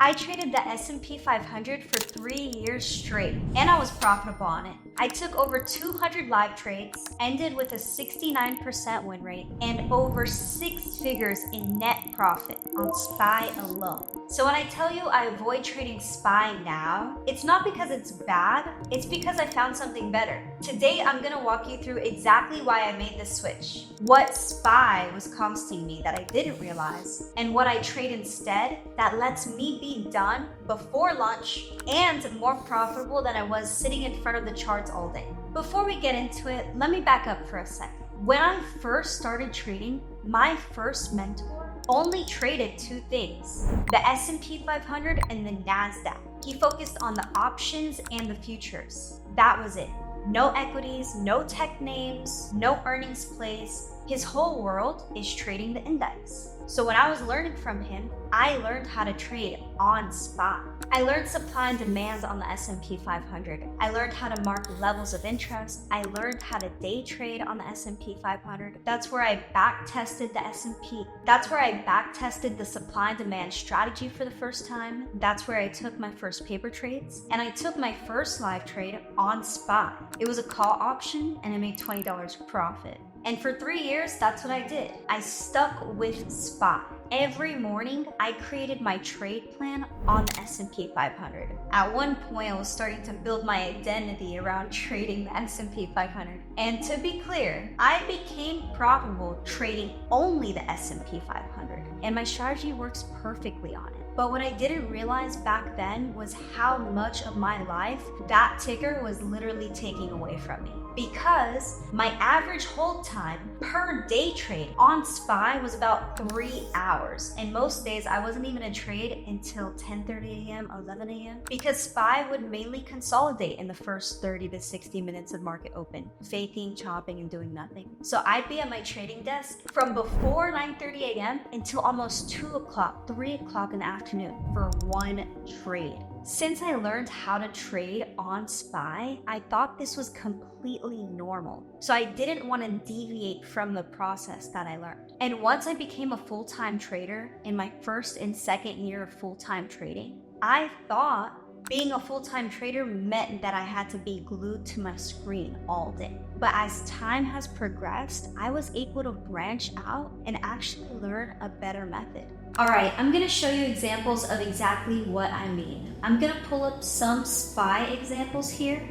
I traded the S&P 500 for 3 years straight, and I was profitable on it. I took over 200 live trades, ended with a 69% win rate, and over 6 figures in net profit on SPY alone. So when I tell you I avoid trading SPY now, it's not because it's bad, it's because I found something better. Today, I'm gonna walk you through exactly why I made this switch, what SPY was costing me that I didn't realize, and what I trade instead that lets me be done before lunch and more profitable than I was sitting in front of the charts all day. Before we get into it, let me back up for a second. When I first started trading, my first mentor only traded 2 things, the S&P 500 and the NASDAQ. He focused on the options and the futures. That was it. No equities, no tech names, no earnings plays. His whole world is trading the index. So when I was learning from him, I learned how to trade on SPY. I learned supply and demand on the S&P 500. I learned how to mark levels of interest. I learned how to day trade on the S&P 500. That's where I back tested the S&P. That's where I back tested the supply and demand strategy for the first time. That's where I took my first paper trades. And I took my first live trade on SPY. It was a call option and I made $20 profit. And for 3 years, that's what I did. I stuck with SPY. Every morning, I created my trade plan on the S&P 500. At one point, I was starting to build my identity around trading the S&P 500. And to be clear, I became profitable trading only the S&P 500. And my strategy works perfectly on it. But what I didn't realize back then was how much of my life that ticker was literally taking away from me. Because my average hold time per day trade on SPY was about 3 hours. And most days I wasn't even in trade until 10:30 a.m., 11 a.m. because SPY would mainly consolidate in the first 30 to 60 minutes of market open, faking, chopping, and doing nothing. So I'd be at my trading desk from before 9:30 a.m. until almost 2 o'clock, 3 o'clock in the afternoon for one trade. Since I learned how to trade on SPY, I thought this was completely normal. So I didn't want to deviate from the process that I learned. And once I became a full-time trader in my first and second year of full-time trading, I thought being a full-time trader meant that I had to be glued to my screen all day. But as time has progressed, I was able to branch out and actually learn a better method. Alright, I'm going to show you examples of exactly what I mean. I'm going to pull up some SPY examples here,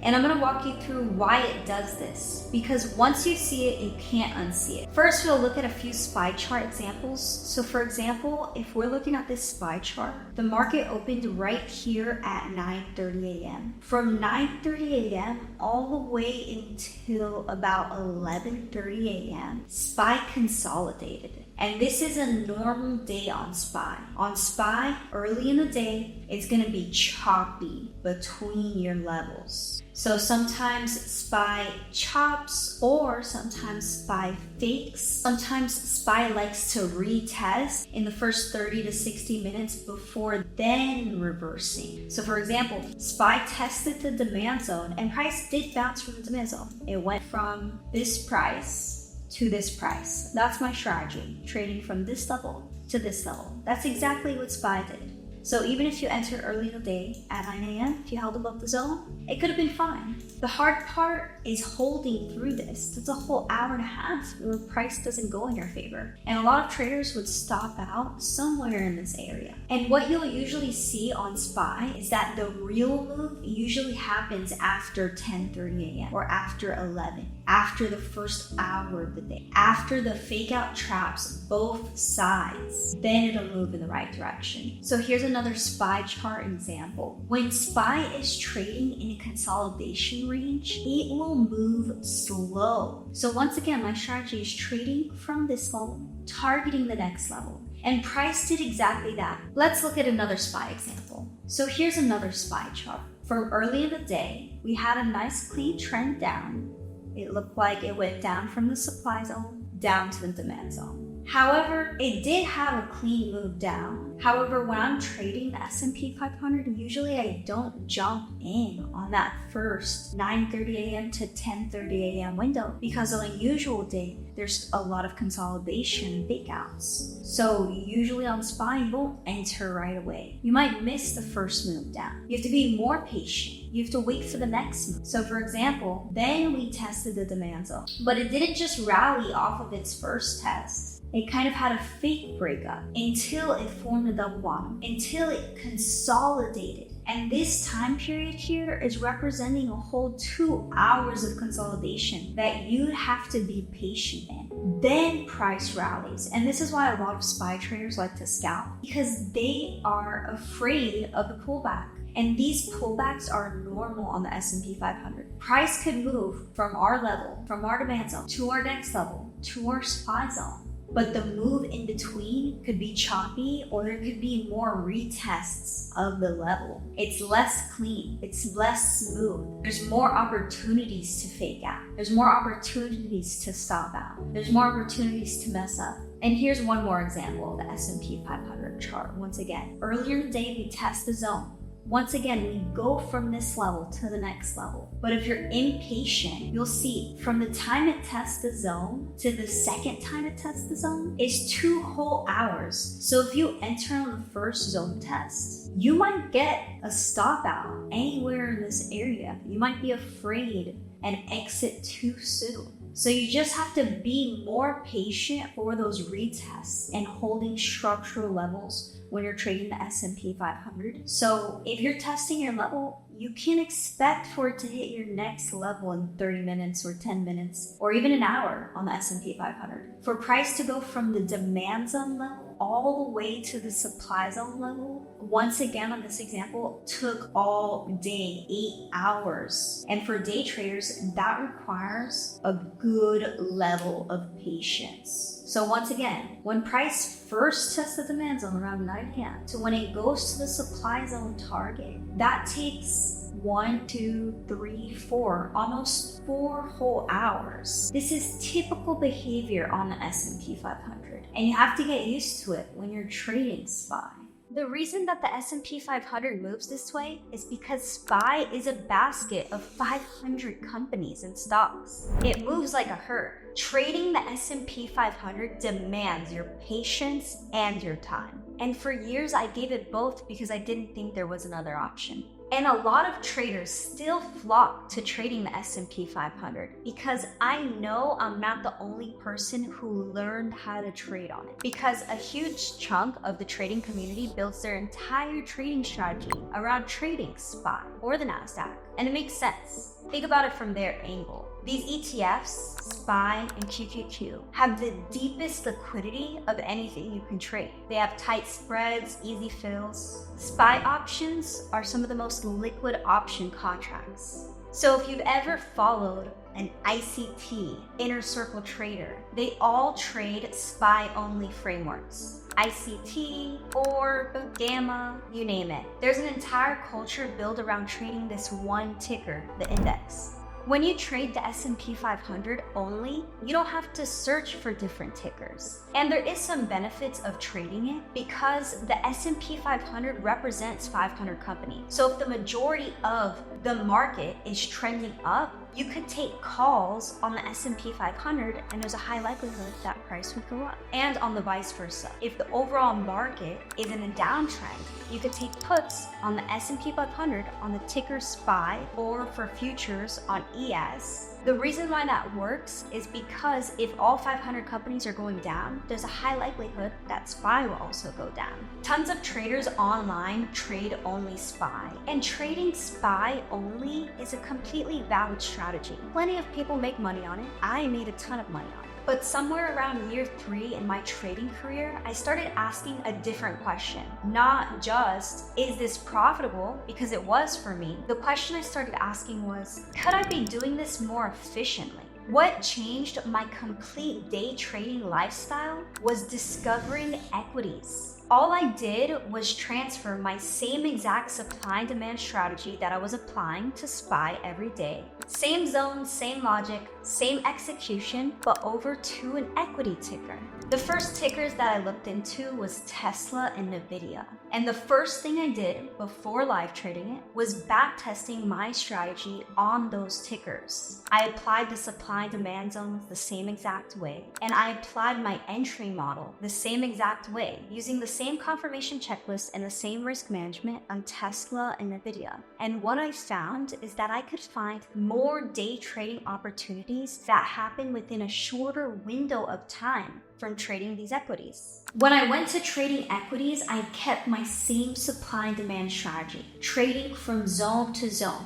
and I'm going to walk you through why it does this. Because once you see it, you can't unsee it. First, we'll look at a few SPY chart examples. So for example, if we're looking at this SPY chart, the market opened right here at 9:30 a.m. From 9:30 a.m. all the way until about 11:30 a.m., SPY consolidated. And this is a normal day on SPY. On SPY, early in the day, it's going to be choppy between your levels. So sometimes SPY chops or sometimes SPY fakes. Sometimes SPY likes to retest in the first 30 to 60 minutes before then reversing. So for example, SPY tested the demand zone and price did bounce from the demand zone. It went from this price to this price. That's my strategy, trading from this level to this level. That's exactly what SPY did. So even if you entered early in the day at 9 a.m., if you held above the zone, it could have been fine. The hard part is holding through this. That's a whole hour and a half where price doesn't go in your favor. And a lot of traders would stop out somewhere in this area. And what you'll usually see on SPY is that the real move usually happens after 10:30 a.m. or after 11, after the first hour of the day, after the fake out traps both sides, then it'll move in the right direction. So here's another SPY chart example. When SPY is trading in a consolidation range, it will move slow. So once again, my strategy is trading from this level, targeting the next level. And price did exactly that. Let's look at another SPY example. So here's another SPY chart. From early in the day, we had a nice clean trend down. It looked like it went down from the supply zone down to the demand zone. However, it did have a clean move down. However, when I'm trading the S&P 500, usually I don't jump in on that first 9:30 a.m. to 10:30 a.m. window because on a usual day, there's a lot of consolidation and fake outs. So usually on SPY, you won't enter right away. You might miss the first move down. You have to be more patient. You have to wait for the next move. So for example, then we tested the demand zone, but it didn't just rally off of its first test. It kind of had a fake breakup until it formed a double bottom, until it consolidated. And this time period here is representing a whole 2 hours of consolidation that you'd have to be patient in. Then price rallies. And this is why a lot of SPY traders like to scalp, because they are afraid of the pullback. And these pullbacks are normal on the S&P 500. Price could move from our level, from our demand zone, to our next level, to our SPY zone. But the move in between could be choppy, or there could be more retests of the level. It's less clean, it's less smooth. There's more opportunities to fake out. There's more opportunities to stop out. There's more opportunities to mess up. And here's one more example of the S&P 500 chart. Once again, earlier in the day, we test the zone. Once again, we go from this level to the next level. But if you're impatient, you'll see from the time it tests the zone to the second time it tests the zone is 2 whole hours. So if you enter on the first zone test, you might get a stop out anywhere in this area. You might be afraid and exit too soon. So you just have to be more patient for those retests and holding structural levels when you're trading the S&P 500. So if you're testing your level, you can expect for it to hit your next level in 30 minutes or 10 minutes or even an hour on the S&P 500. For price to go from the demand zone level all the way to the supply zone level, once again on this example, took all day, 8 hours. And for day traders, that requires a good level of patience. So once again, when price first tests the demand zone around 9 a.m. to when it goes to the supply zone target, that takes 1, 2, 3, 4, almost 4 whole hours. This is typical behavior on the S&P 500, and you have to get used to it when you're trading SPY. The reason that the S&P 500 moves this way is because SPY is a basket of 500 companies and stocks. It moves like a herd. Trading the S&P 500 demands your patience and your time. And for years, I gave it both because I didn't think there was another option. And a lot of traders still flock to trading the S&P 500 because I know I'm not the only person who learned how to trade on it. Because a huge chunk of the trading community builds their entire trading strategy around trading SPY or the NASDAQ. And it makes sense. Think about it from their angle. These ETFs, SPY and QQQ, have the deepest liquidity of anything you can trade. They have tight spreads, easy fills. SPY options are some of the most liquid option contracts. So if you've ever followed an ICT, Inner Circle Trader, they all trade SPY-only frameworks. ICT, Orb, Gamma, you name it. There's an entire culture built around trading this one ticker, the index. When you trade the S&P 500 only, you don't have to search for different tickers. And there is some benefits of trading it because the S&P 500 represents 500 companies. So if the majority of the market is trending up, you could take calls on the S&P 500 and there's a high likelihood that price would go up. And on the vice versa. If the overall market is in a downtrend, you could take puts on the S&P 500 on the ticker SPY or for futures on ES. The reason why that works is because if all 500 companies are going down, there's a high likelihood that SPY will also go down. Tons of traders online trade only SPY, and trading SPY only is a completely valid strategy. Plenty of people make money on it. I made a ton of money on it. But somewhere around year 3 in my trading career, I started asking a different question. Not just, is this profitable? Because it was for me. The question I started asking was, could I be doing this more efficiently? What changed my complete day trading lifestyle was discovering equities. All I did was transfer my same exact supply and demand strategy that I was applying to SPY every day. Same zone, same logic, Same execution, but over to an equity ticker. The first tickers that I looked into was Tesla and Nvidia. And the first thing I did before live trading it was backtesting my strategy on those tickers. I applied the supply and demand zones the same exact way, and I applied my entry model the same exact way, using the same confirmation checklist and the same risk management on Tesla and Nvidia. And what I found is that I could find more day trading opportunities that happen within a shorter window of time from trading these equities. When I went to trading equities, I kept my same supply and demand strategy, trading from zone to zone,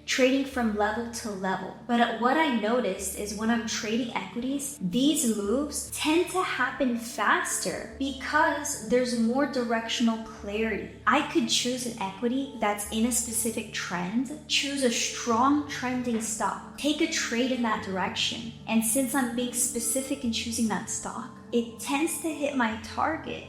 trading from level to level. But what I noticed is when I'm trading equities, these moves tend to happen faster because there's more directional clarity. I could choose an equity that's in a specific trend, choose a strong trending stock, take a trade in that direction. And since I'm being specific in choosing that stock, it tends to hit my target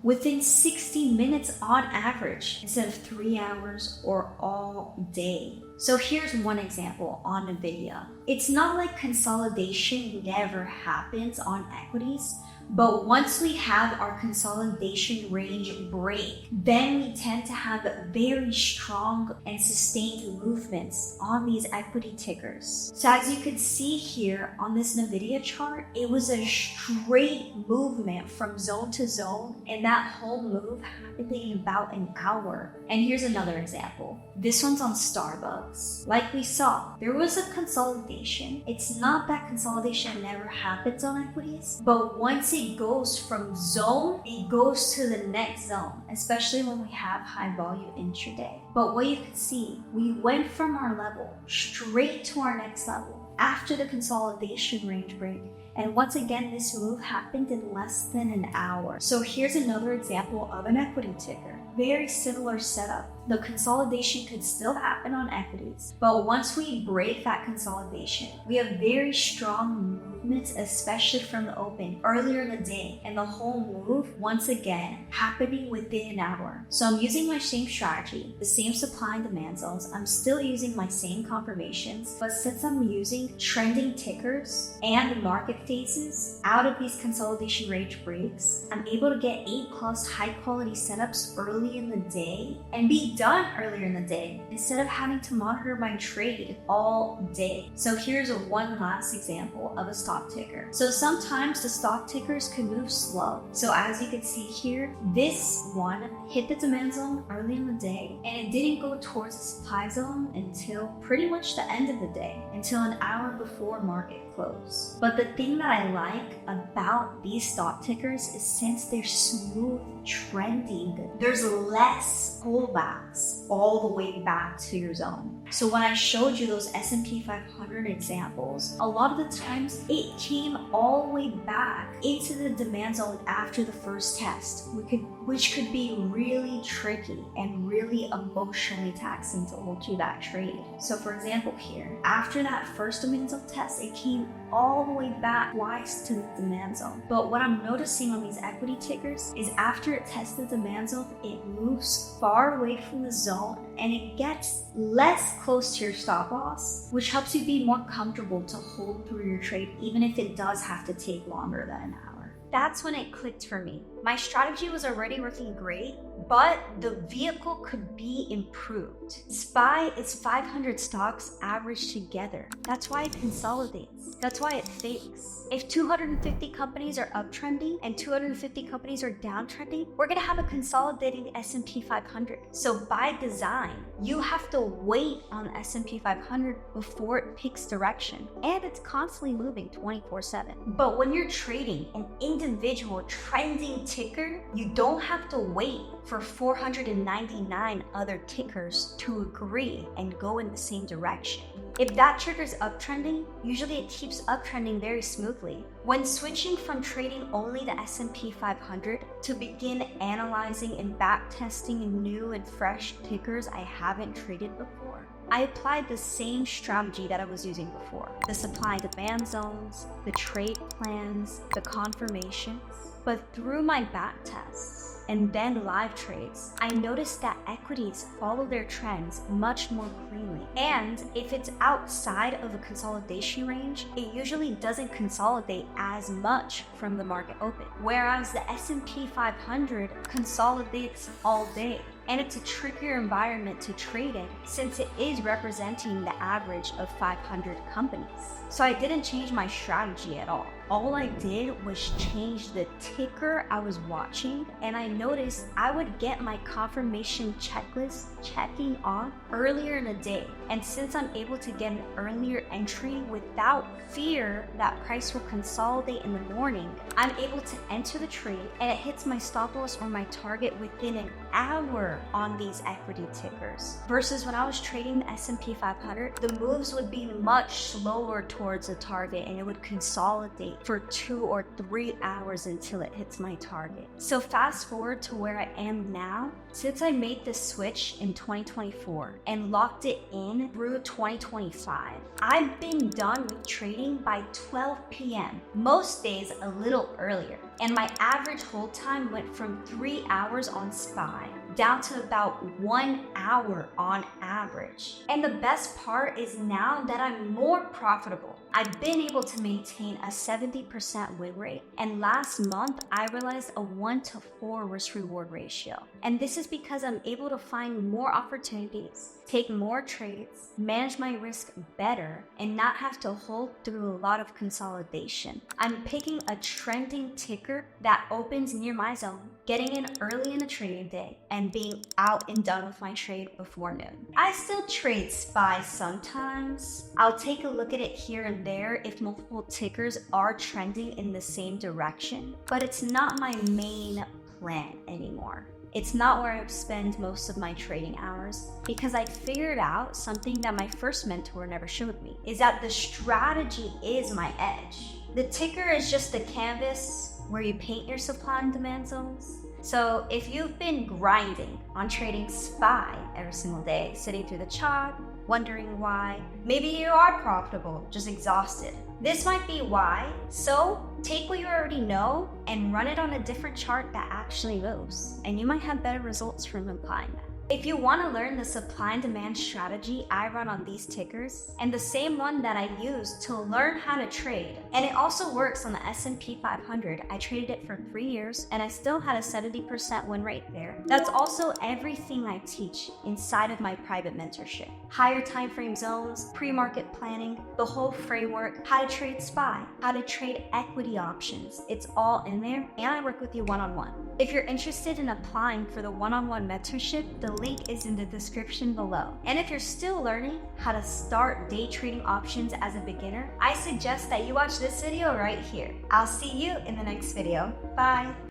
within 60 minutes on average instead of 3 hours or all day. So here's one example on Nvidia. It's not like consolidation never happens on equities, but once we have our consolidation range break, then we tend to have very strong and sustained movements on these equity tickers. So as you could see here on this Nvidia chart, it was a straight movement from zone to zone, and that whole move happened in about an hour. And here's another example. This one's on Starbucks. Like we saw, there was a consolidation. It's not that consolidation never happens on equities, but once it goes from zone, it goes to the next zone, especially when we have high volume intraday. But what you can see, we went from our level straight to our next level after the consolidation range break. And once again, this move happened in less than an hour. So here's another example of an equity ticker. Very similar setup. The consolidation could still happen on equities, but once we break that consolidation, we have very strong movements, especially from the open earlier in the day, and the whole move, once again, happening within an hour. So I'm using my same strategy, the same supply and demand zones. I'm still using my same confirmations, but since I'm using trending tickers and market phases out of these consolidation range breaks, I'm able to get 8+ high quality setups early in the day and be done earlier in the day instead of having to monitor my trade all day. So here's one last example of a stock ticker. So sometimes the stock tickers can move slow. So as you can see here, this one hit the demand zone early in the day, and it didn't go towards the supply zone until pretty much the end of the day, until an hour before market close. But the thing that I like about these stock tickers is since they're smooth trending, there's less pullbacks all the way back to your zone. So when I showed you those S&P 500 examples, a lot of the times it came all the way back into the demand zone after the first test, which could be really tricky and really emotionally taxing to hold you that trade. So for example here, after that first demand zone test, it came all the way back twice to the demand zone. But what I'm noticing on these equity tickers is after it tests the demand zone, it moves far away from the zone and it gets less close to your stop loss, which helps you be more comfortable to hold through your trade, even if it does have to take longer than an hour. That's when it clicked for me. My strategy was already working great, but the vehicle could be improved. SPY is 500 stocks averaged together. That's why it consolidates. That's why it fakes. If 250 companies are uptrending and 250 companies are downtrending, we're gonna have a consolidating S&P 500. So by design, you have to wait on the S&P 500 before it picks direction. And it's constantly moving 24/7. But when you're trading an individual trending ticker, you don't have to wait for 499 other tickers to agree and go in the same direction. If that trigger's uptrending, usually it keeps uptrending very smoothly. When switching from trading only the S&P 500 to begin analyzing and backtesting new and fresh tickers I haven't traded before, I applied the same strategy that I was using before. The supply and demand zones, the trade plans, the confirmations. But through my back tests and then live trades, I noticed that equities follow their trends much more cleanly. And if it's outside of a consolidation range, it usually doesn't consolidate as much from the market open. Whereas the S&P 500 consolidates all day. And it's a trickier environment to trade in since it is representing the average of 500 companies. So I didn't change my strategy at all. All I did was change the ticker I was watching, and I noticed I would get my confirmation checklist checking off earlier in the day. And since I'm able to get an earlier entry without fear that price will consolidate in the morning, I'm able to enter the trade and it hits my stop loss or my target within an hour on these equity tickers. Versus when I was trading the S&P 500, the moves would be much slower towards the target and it would consolidate for 2 or 3 hours until it hits my target. So fast forward to where I am now. Since I made this switch in 2024 and locked it in through 2025, I've been done with trading by 12 p.m. Most days a little earlier. And my average hold time went from 3 hours on SPY down to about 1 hour on average. And the best part is now that I'm more profitable, I've been able to maintain a 70% win rate. And last month, I realized a 1-to-4 risk reward ratio. And this is because I'm able to find more opportunities, take more trades, manage my risk better, and not have to hold through a lot of consolidation. I'm picking a trending ticker that opens near my zone, getting in early in the trading day, and being out and done with my trade before noon. I still trade SPY sometimes. I'll take a look at it here and there if multiple tickers are trending in the same direction, but it's not my main plan anymore. It's not where I spend most of my trading hours because I figured out something that my first mentor never showed me, is that the strategy is my edge. The ticker is just a canvas where you paint your supply and demand zones. So if you've been grinding on trading SPY every single day, sitting through the chart, wondering why, maybe you are profitable, just exhausted. This might be why. So take what you already know and run it on a different chart that actually moves, and you might have better results from applying that. If you want to learn the supply and demand strategy I run on these tickers, and the same one that I use to learn how to trade, and it also works on the S&P 500, I traded it for 3 years and I still had a 70% win rate there. That's also everything I teach inside of my private mentorship. Higher time frame zones, pre-market planning, the whole framework, how to trade SPY, how to trade equity options. It's all in there, and I work with you one-on-one. If you're interested in applying for the one-on-one mentorship, the link is in the description below. And if you're still learning how to start day trading options as a beginner, I suggest that you watch this video right here. I'll see you in the next video. Bye.